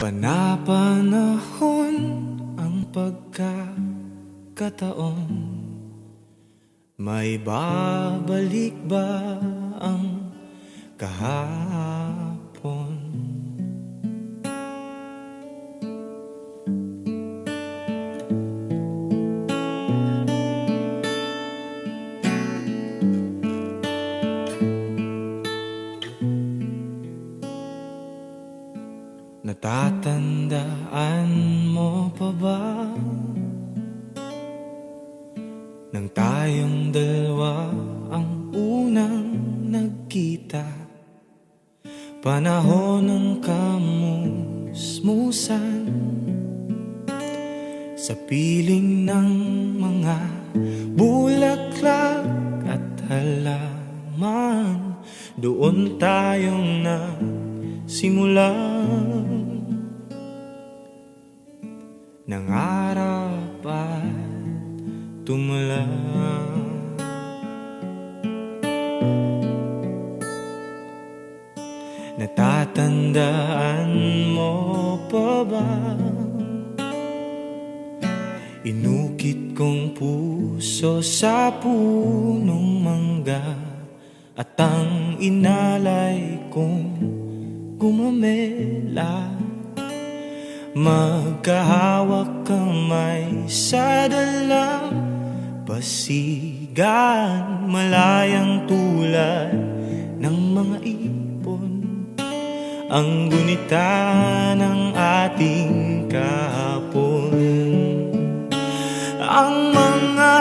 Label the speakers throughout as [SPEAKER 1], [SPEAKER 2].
[SPEAKER 1] Panapanahon ang pagkakataon, may babalik ba ang kahapon? Natatandaan mo pa ba nang tayong dalawa ang unang nagkita? Panahon ng kamusmusan sa piling ng mga bulaklak at halaman. Doon tayong nagsimulan, nangarap at tumula. Natatandaan mo pa ba? Inukit kong puso sa punong mangga, at ang inalay kong gumamela. Magkahawak kamay sa dalampasigan, malayang tulad ng mga ibon, ang gunita ng ating kahapon. Ang mga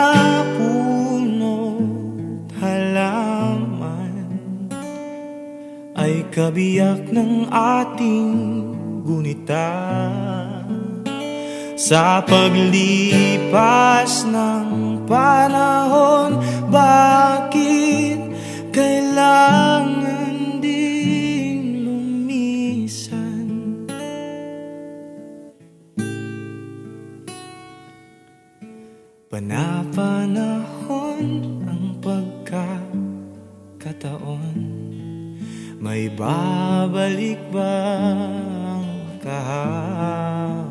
[SPEAKER 1] puno't halaman ay kabiyak ng ating gunita. Sa paglipas ng panahon, bakit kailangan ding lumisan? Panapanahon ang pagkakataon, may babalik ba ang kahapon?